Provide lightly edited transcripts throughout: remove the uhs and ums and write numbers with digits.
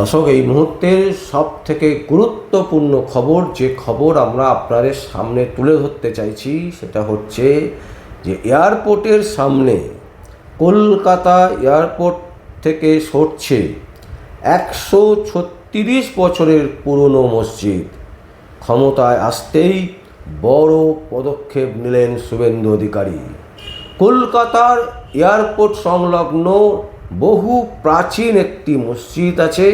দর্শক, এই মুহূর্তের সব থেকে গুরুত্বপূর্ণ খবর, যে খবর আমরা আপনাদের সামনে তুলে ধরতে চাইছি, সেটা হচ্ছে যে এয়ারপোর্টের সামনে, কলকাতা এয়ারপোর্ট থেকে সরছে 136 বছরের পুরনো মসজিদ। ক্ষমতায় আসতেই বড় পদক্ষেপ নিলেন শুভেন্দু অধিকারী। কলকাতার এয়ারপোর্ট সংলগ্ন বহু প্রাচীন একটি মসজিদ আছে,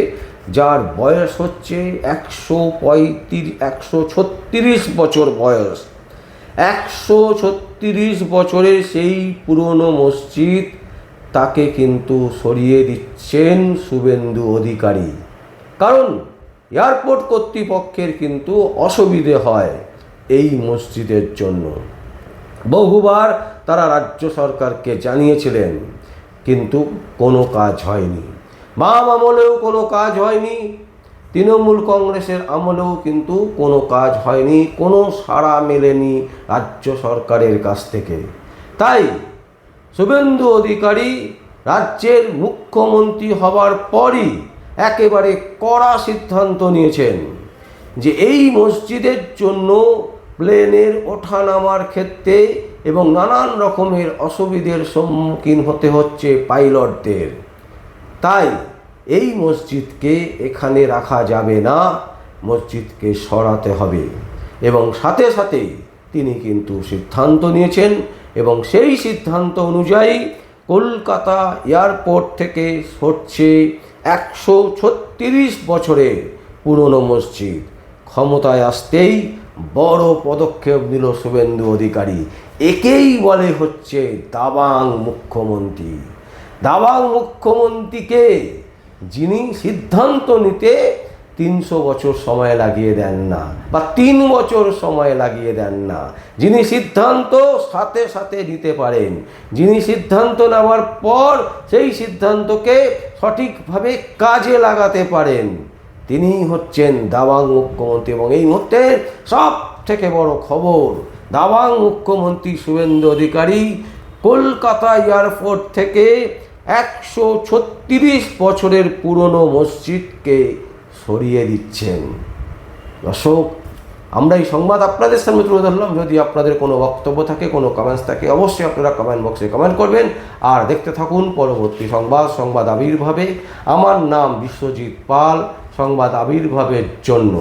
যার বয়স হচ্ছে 136 বছর বয়স। 136 বছরের সেই পুরনো মসজিদ, তাকে কিন্তু সরিয়ে দিচ্ছেন শুভেন্দু অধিকারী। কারণ এয়ারপোর্ট কর্তৃপক্ষের কিন্তু অসুবিধে হয় এই মসজিদের জন্য। বহুবার তারা রাজ্য সরকারকে জানিয়েছিলেন, কিন্তু কোনো কাজ হয়নি। বাম আমলেও কোনো কাজ হয়নি, তৃণমূল কংগ্রেসের আমলেও কিন্তু কোনো কাজ হয়নি, কোনো সাড়া মেলেনি রাজ্য সরকারের কাছ থেকে। তাই শুভেন্দু অধিকারী রাজ্যের মুখ্যমন্ত্রী হবার পরই একেবারে কড়া সিদ্ধান্ত নিয়েছেন যে এই মসজিদের জন্য প্লেনের ওঠানামার ক্ষেত্রে এবং নানান রকমের অসুবিধার সম্মুখীন হতে হচ্ছে পাইলটদের। তাই এই মসজিদকে এখানে রাখা যাবে না, মসজিদকে সরাতে হবে। এবং সাথে সাথে তিনি কিন্তু সিদ্ধান্ত নিয়েছেন, এবং সেই সিদ্ধান্ত অনুযায়ী কলকাতা এয়ারপোর্ট থেকে সরছে 136 বছরের পুরনো মসজিদ। ক্ষমতায় আসতেই বড় পদক্ষেপ নিল শুভেন্দু অধিকারী। একেই বলে হচ্ছে দাবাং মুখ্যমন্ত্রী। দাবাং মুখ্যমন্ত্রীকে, যিনি সিদ্ধান্ত নিতে 300 বছর সময় লাগিয়ে দেন না, বা 3 বছর সময় লাগিয়ে দেন না, যিনি সিদ্ধান্ত সাথে সাথে নিতে পারেন, যিনি সিদ্ধান্ত নেওয়ার পর সেই সিদ্ধান্তকে সঠিকভাবে কাজে লাগাতে পারেন, তিনিই হচ্ছেন দাবাং মুখ্যমন্ত্রী। এবং এই মুহূর্তে সব থেকে বড় খবর, দাবাং মুখ্যমন্ত্রী শুভেন্দু অধিকারী কলকাতা এয়ারপোর্ট থেকে 136 বছরের পুরনো মসজিদকে সরিয়ে দিচ্ছেন। দর্শক, আমরা এই সংবাদ আপনাদের সামনে তুলে ধরলাম। যদি আপনাদের কোনো বক্তব্য থাকে, কোনো কমেন্টস থাকে, অবশ্যই আপনারা কমেন্ট বক্সে কমেন্ট করবেন। আর দেখতে থাকুন পরবর্তী সংবাদ আবির্ভাবে। আমার নাম বিশ্বজিৎ পাল, সংবাদ আবির্ভাবের জন্য।